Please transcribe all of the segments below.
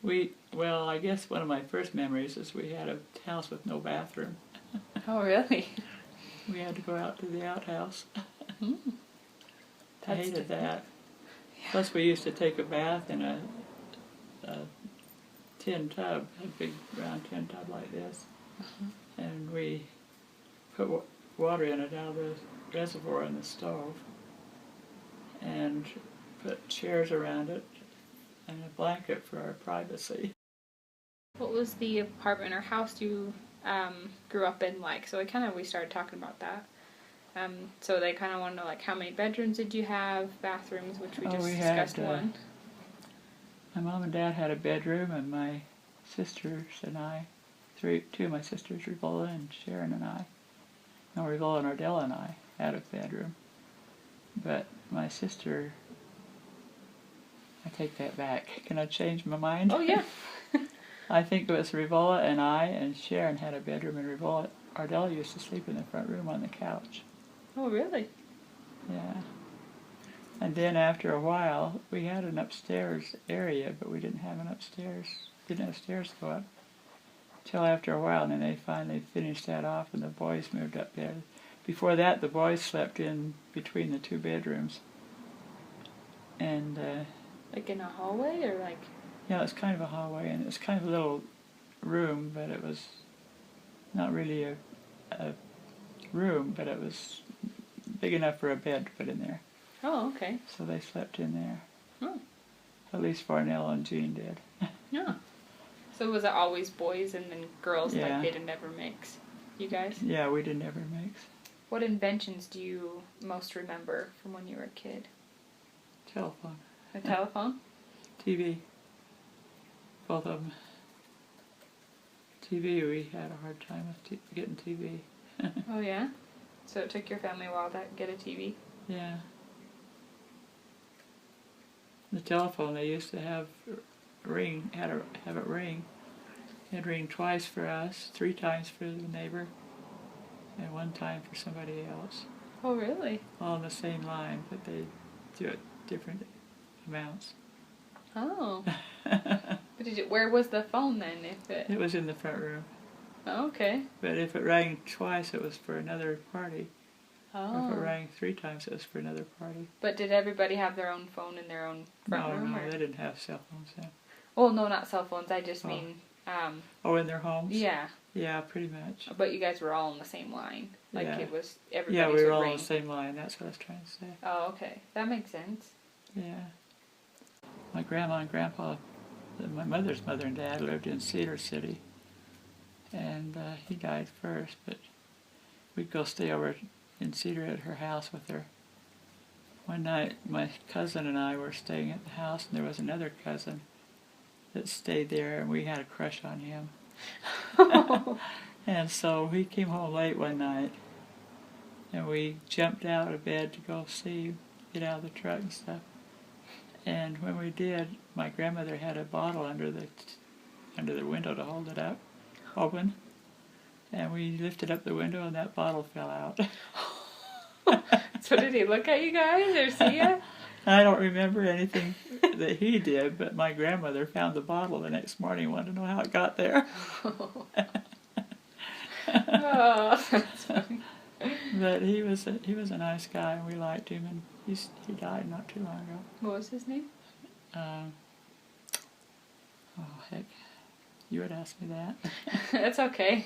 Well, I guess one of my first memories is we had a house with no bathroom. Oh, really? We had to go out to the outhouse. Mm. I hated that. Yeah. Plus, we used to take a bath in a tin tub, a big round tin tub like this, and we put water in it out of the reservoir in the stove, and put chairs around it and a blanket for our privacy. What was the apartment or house you grew up in like? So we started talking about that. So they kind of want to know like how many bedrooms did you have, bathrooms, which we just discussed one. My mom and dad had a bedroom, and my sisters and I, two of my sisters, Reva and Sharon and I, no, Reva and Ardella and I had a bedroom. But my sister, I take that back. Can I change my mind? Oh, yeah. I think it was Reva and I and Sharon had a bedroom, and Ardella used to sleep in the front room on the couch. Oh, really? Yeah. And then after a while, we had an upstairs area, but we didn't have stairs to go up. Till after a while, and then they finally finished that off, and the boys moved up there. Before that, the boys slept in between the two bedrooms. And like in a hallway, or like? Yeah, it's kind of a hallway, and it's kind of a little room, but it was not really a room, but it was big enough for a bed to put in there. Oh, okay. So they slept in there. Oh. At least Farnell and Jean did. Yeah. So was it always boys and then girls? Yeah. Like they didn't ever mix? You guys? Yeah, we didn't ever mix. What inventions do you most remember from when you were a kid? Telephone. A telephone? TV. Both of them. TV, we had a hard time with getting TV. Oh, yeah? So it took your family a while to get a TV? Yeah. The telephone, they used to have have it ring. It'd ring twice for us, 3 times for the neighbor, and 1 time for somebody else. Oh, really? All on the same line, but they do it different amounts. Oh. But where was the phone then? It was in the front room. Oh, okay. But if it rang twice, it was for another party. Oh. Or if it rang 3 times, it was for another party. But did everybody have their own phone in their own front room? No, or? they didn't have cell phones then. Well, no, not cell phones. I just mean... in their homes? Yeah. Yeah, pretty much. But you guys were all on the same line. Like yeah. It was everybody's Yeah, we were all ring. on the same line. That's what I was trying to say. Oh, okay. That makes sense. Yeah. My grandma and grandpa, my mother's mother and dad lived in Cedar City. And he died first, but we'd go stay over in Cedar at her house with her. One night, my cousin and I were staying at the house, and there was another cousin that stayed there, and we had a crush on him. And so he came home late one night, and we jumped out of bed to go see him, get out of the truck and stuff. And when we did, my grandmother had a bottle under the window to hold it up, open. And we lifted up the window, and that bottle fell out. So did he look at you guys or see you? I don't remember anything that he did, but my grandmother found the bottle the next morning and wanted to know how it got there. Oh, that's funny. But he was a nice guy, and we liked him, and he died not too long ago. What was his name? Oh, heck. You would ask me that. That's okay.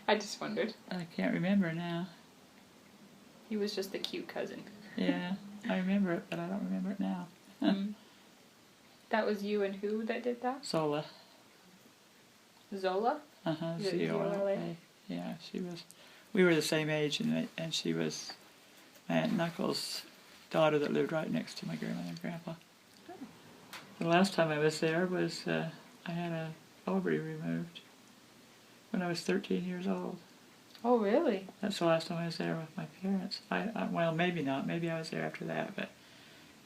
I just wondered. I can't remember now. He was just a cute cousin. Yeah, I remember it, but I don't remember it now. That was you and who that did that? Zola. Zola? Uh-huh, Z-O-L-A. Yeah, she was. We were the same age, and she was my Aunt Knuckles' daughter that lived right next to my grandmother and grandpa. Oh. The last time I was there was, I had a ovary removed when I was 13 years old. Oh, really? That's the last time I was there with my parents. Well, maybe not. Maybe I was there after that. But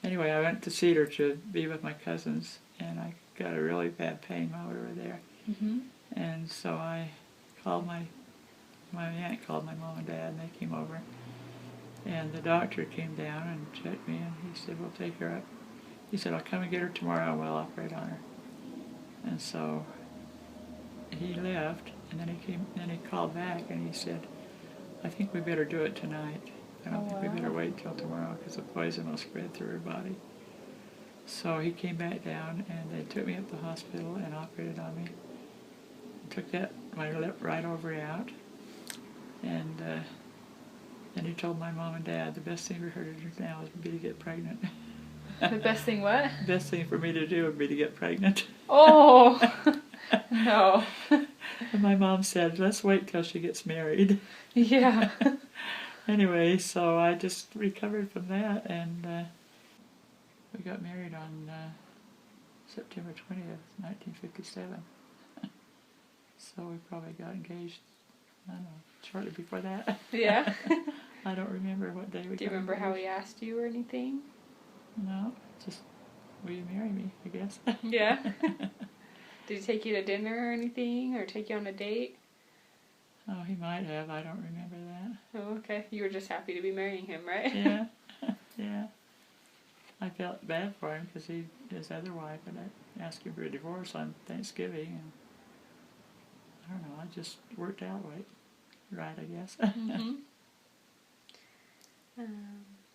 anyway, I went to Cedar to be with my cousins, and I got a really bad pain while we were there. Mm-hmm. And so I called my aunt called my mom and dad, and they came over. And the doctor came down and checked me, and he said, "We'll take her up." He said, "I'll come and get her tomorrow, and we'll operate on her." And so he left, and then he called back and he said, I think we better do it tonight. I don't think we better wait till tomorrow because the poison will spread through her body. So he came back down and they took me up to the hospital and operated on me. Took my right ovary out, and then he told my mom and dad the best thing for her to do now would be to get pregnant. The best thing what? The best thing for me to do would be to get pregnant. Oh, no. And my mom said, let's wait till she gets married. Yeah. Anyway, so I just recovered from that, and we got married on September 20th, 1957. So we probably got engaged, I don't know, shortly before that. Yeah. I don't remember what day we got Do you remember engaged. how he asked you or anything? No, just, will you marry me, I guess. Yeah. Did he take you to dinner or anything, or take you on a date? Oh, he might have, I don't remember that. Oh, okay. You were just happy to be marrying him, right? Yeah, yeah. I felt bad for him because his other wife had asked him for a divorce on Thanksgiving, and I don't know, it just worked out right, I guess. Mm-hmm.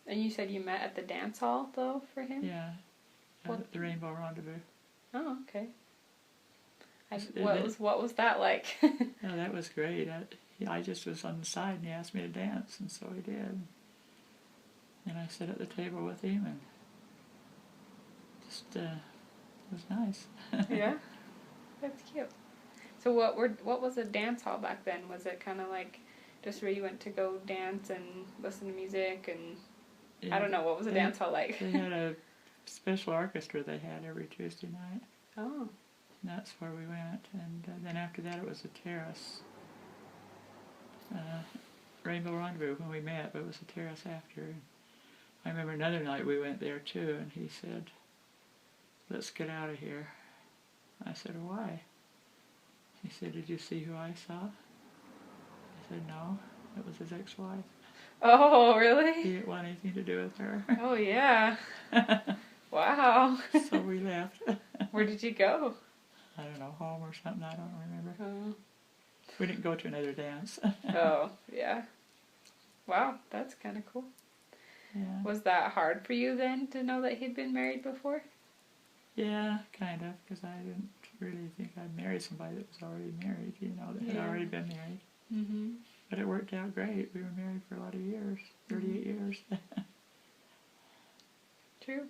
And you said you met at the dance hall, though, for him? Yeah, at the Rainbow Rendezvous. Oh, okay. What What was that like? Yeah, that was great. I just was on the side and he asked me to dance, and so he did. And I sat at the table with him, and just it was nice. Yeah, that's cute. So what was a dance hall back then? Was it kind of like just where you went to go dance and listen to music and Yeah, I don't know, what was a dance hall like? They had a special orchestra they had every Tuesday night. Oh. And that's where we went. And then after that it was a terrace. Rainbow Rendezvous when we met, but it was a terrace after. I remember another night we went there too, and he said, let's get out of here. I said, why? He said, did you see who I saw? I said, no, it was his ex-wife. Oh, really? He didn't want anything to do with her. Oh, yeah. Wow. So we left. Where did you go? I don't know, home or something, I don't remember. Oh. We didn't go to another dance. Oh, yeah. Wow, that's kind of cool. Yeah. Was that hard for you then to know that he'd been married before? Yeah, kind of, because I didn't really think I'd marry somebody that was already married, that had already been married. Mm-hmm. But it worked out great. We were married for a lot of years, 38 years. True.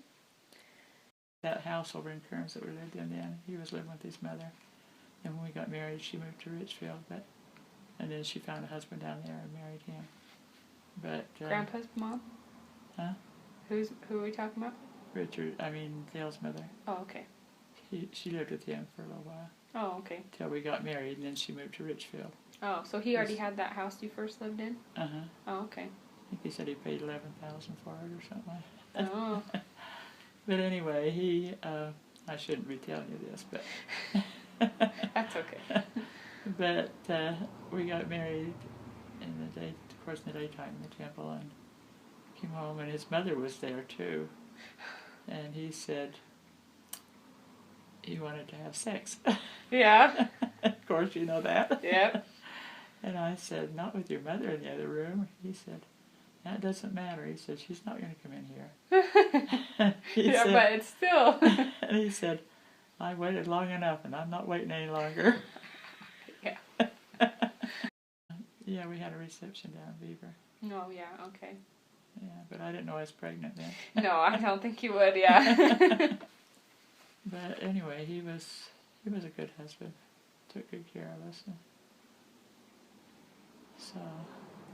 That house over in Kearns that we lived in then, he was living with his mother. And when we got married, she moved to Richfield, and then she found a husband down there and married him. But Grandpa's mom? Huh? Who are we talking about? Dale's mother. Oh, okay. She lived with him for a little while. Oh, okay. Till we got married, and then she moved to Richfield. Oh, so he already had that house you first lived in? Uh-huh. Oh, okay. I think he said he paid $11,000 for it or something like that. Oh. But anyway, I shouldn't be telling you this, but... That's okay. But we got married in the daytime in the temple, and came home, and his mother was there too. And he said he wanted to have sex. Yeah. Of course, you know that. Yep. And I said, not with your mother in the other room. He said, that doesn't matter. He said, she's not going to come in here. Yeah, but it's still... And he said, I waited long enough, and I'm not waiting any longer. Yeah. Yeah, we had a reception down in Beaver. Oh, yeah, okay. Yeah, but I didn't know I was pregnant then. No, I don't think you would, yeah. But anyway, he was a good husband. Took good care of us.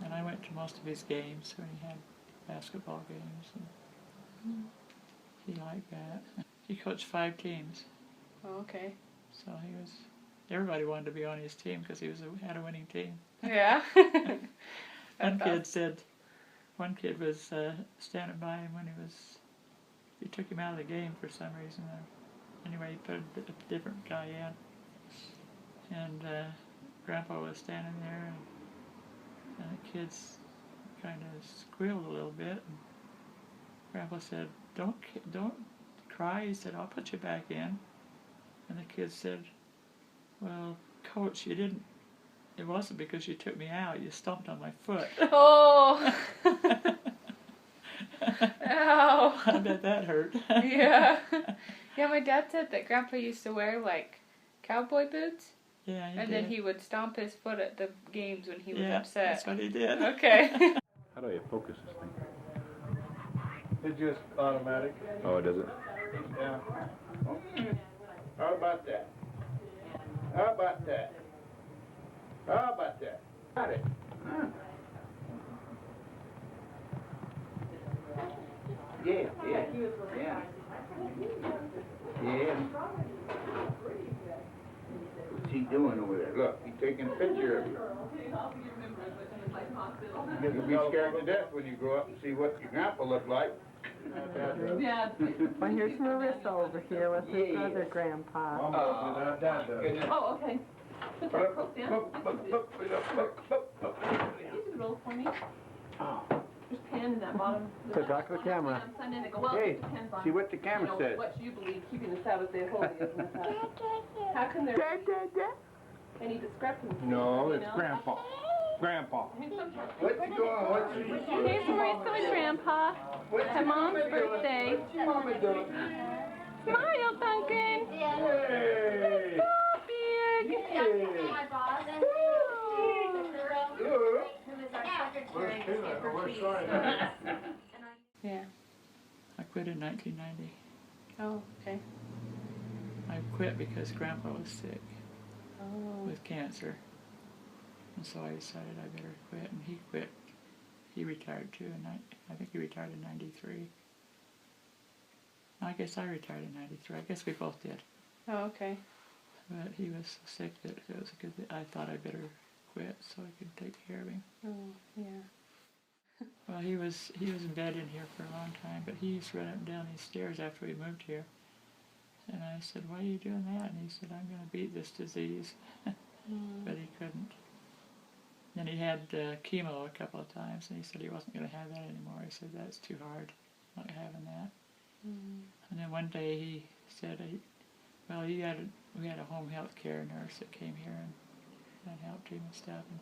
And I went to most of his games when he had basketball games. And he liked that. He coached 5 teams. Oh, okay. So everybody wanted to be on his team because he had a winning team. Yeah. One kid was standing by him when he took him out of the game for some reason. Anyway, he put a different guy in. And Grandpa was standing there, and the kids kind of squealed a little bit. And Grandpa said, don't cry. He said, I'll put you back in. And the kid said, well, Coach, you didn't, it wasn't because you took me out, you stomped on my foot. Oh! Ow! I bet that hurt. Yeah. Yeah, my dad said that Grandpa used to wear, like, cowboy boots. Yeah, he and did. then he would stomp his foot at the games when he was Yeah, upset. that's what he did. Okay. How do I focus this thing? It's just automatic. Oh, it does it? Yeah. How about that? How about that? How about that? Got it. Huh. Yeah, yeah, yeah. Yeah. What's he doing over there? Look, he's taking a picture of you. You'll be scared to death when you grow up and see what your grandpa looked like. Yeah. Well, here's Marissa over here with his other grandpa. Oh, okay. Look, look, look. You can roll for me. There's pen in that bottom. So talk to the camera. Hey, see what the camera says. What you believe, keeping the Sabbath day holy, isn't it? How can there be any discrepancy? No, it's Grandpa. Grandpa. What's going on? Here's Marissa with Grandpa. It's Mom's birthday. What's your mama doing? Smile, Duncan. Hey! So big. My boss, who is our secretary, Skipper Cheese. Yeah. I quit in 1990. Oh, okay. I quit because Grandpa was sick Oh. with cancer. And so I decided I better quit, and he quit. He retired too, and I think he retired in 93. I guess I retired in 93. I guess we both did. Oh, okay. But he was so sick that it was a good. I thought I better quit so I could take care of him. Oh, yeah. Well, he was in bed in here for a long time, but he used to run up and down these stairs after we moved here. And I said, "Why are you doing that?" And he said, "I'm going to beat this disease." But he couldn't. Then he had chemo a couple of times, and he said he wasn't going to have that anymore. He said, "That's too hard, not having that." And then one day he said, well, we had a home health care nurse that came here and helped him and stuff. And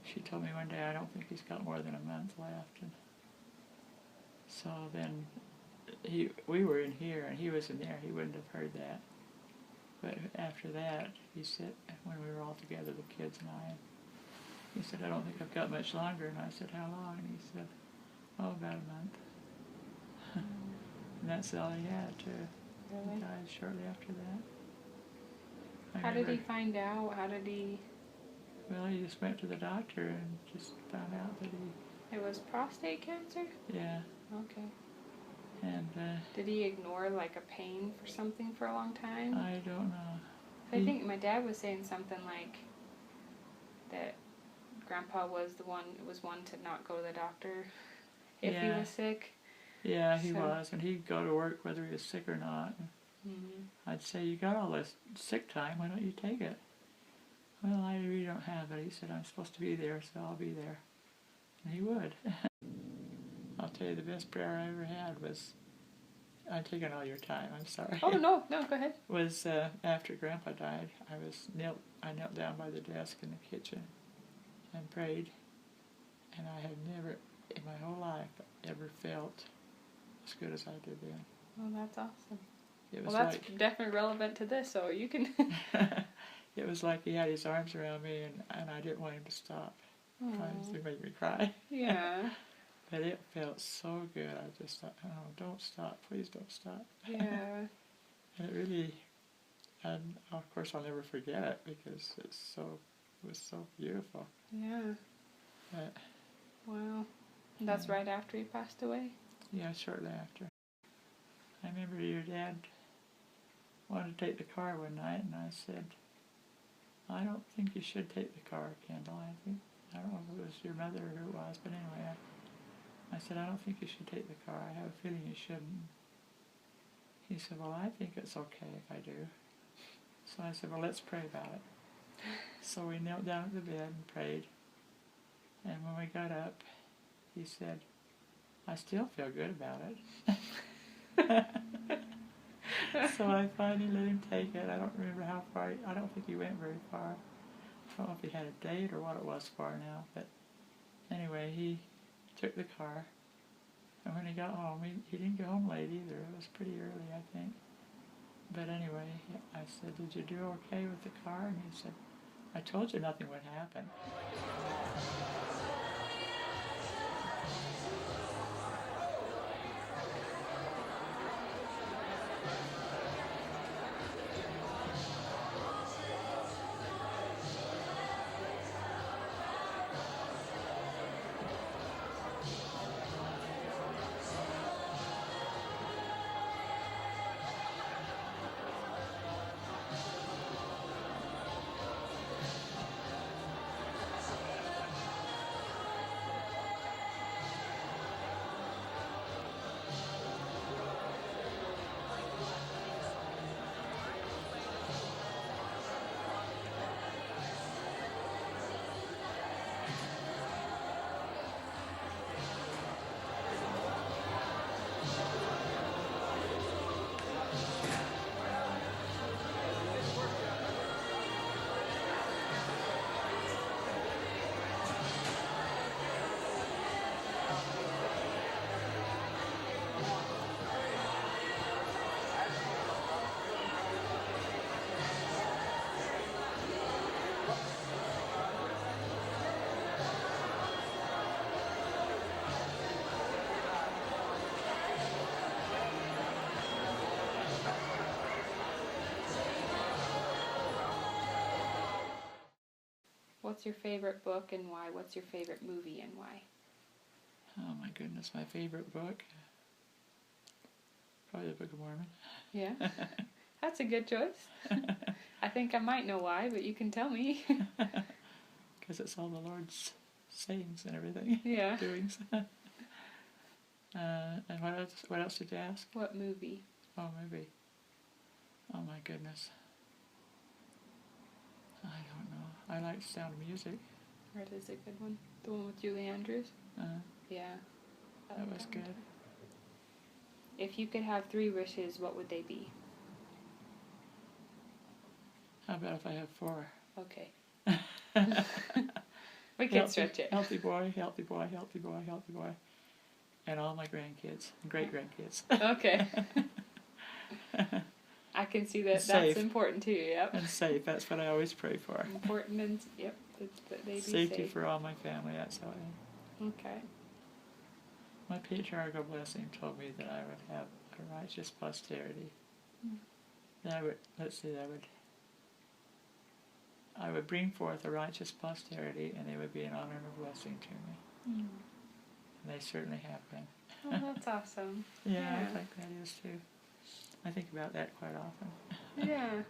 she told me one day, "I don't think he's got more than a month left." And so then we were in here and he was in there. He wouldn't have heard that. But after that, he said, when we were all together, the kids and I, he said, "I don't think I've got much longer." And I said, "How long?" And he said, "Oh, about a month." And that's all he had, too. Really? He died shortly after that. I How did he remember- find out? How did he... Well, he just went to the doctor and just found out that It was prostate cancer? yeah. Okay. And Did he ignore, like, a pain for something for a long time? I don't know. I think my dad was saying something like that Grandpa was one to not go to the doctor if he Yeah. was sick. Yeah, he So- was. And he'd go to work whether he was sick or not. And I'd say, "You got all this sick time, why don't you take it?" "Well, I really don't have it." He said, "I'm supposed to be there, so I'll be there." And he would. I'll tell you, the best prayer I ever had was, I'm taking all your time, I'm sorry. Oh, no, go ahead. Was after Grandpa died, I knelt down by the desk in the kitchen and prayed, and I have never in my whole life ever felt as good as I did then. Oh, that's awesome. It was Well, that's like definitely relevant to this, so you can... it was like he had his arms around me, and I didn't want him to stop. It made me cry. Yeah. But it felt so good. I just thought, "Oh, don't stop, please don't stop." Yeah. And it really, and of course I'll never forget it because it was so beautiful. Yeah. But Wow. That's right after he passed away? yeah, shortly after. I remember your dad wanted to take the car one night, and I said, "I don't think you should take the car, Kendall. I don't know if it was your mother or who it was, but anyway, I said, "I don't think you should take the car. I have a feeling you shouldn't." He said, "Well, I think it's okay if I do." So I said, "Well, let's pray about it." So we knelt down at the bed and prayed. And when we got up, he said, "I still feel good about it." So I finally let him take it. I don't remember how far. I don't think he went very far. I don't know if he had a date or what it was for now. But anyway, he took the car. And when he got home, he didn't get home late either. It was pretty early, I think. But anyway, I said, "Did you do okay with the car?" And he said, "I told you nothing would happen." What's your favorite book and why? What's your favorite movie and why? Oh my goodness, my favorite book? Probably the Book of Mormon. Yeah, that's a good choice. I think I might know why, but you can tell me. Because it's all the Lord's sayings and everything. Yeah. Doings. And what else did you ask? What movie? Oh, movie. Oh my goodness. I don't know. I like Sound of Music. That is a good one. The one with Julie Andrews? Yeah. I That like was one good. too. If you could have 3 wishes, what would they be? How about if I have 4? Okay. We can stretch it. Healthy boy, healthy boy, healthy boy, healthy boy. And all my grandkids, and great-grandkids. Okay. I can see that. Safe. That's important too, yep. And safe, that's what I always pray for. Important and, yep, that they be Safety safe. for all my family, that's how I am. Okay. My patriarchal blessing told me that I would have a righteous posterity. That I would, I would bring forth a righteous posterity, and they would be an honor and a blessing to me. And they certainly have been. Oh, that's awesome. Yeah, Yeah. I think that is too. I think about that quite often. Yeah.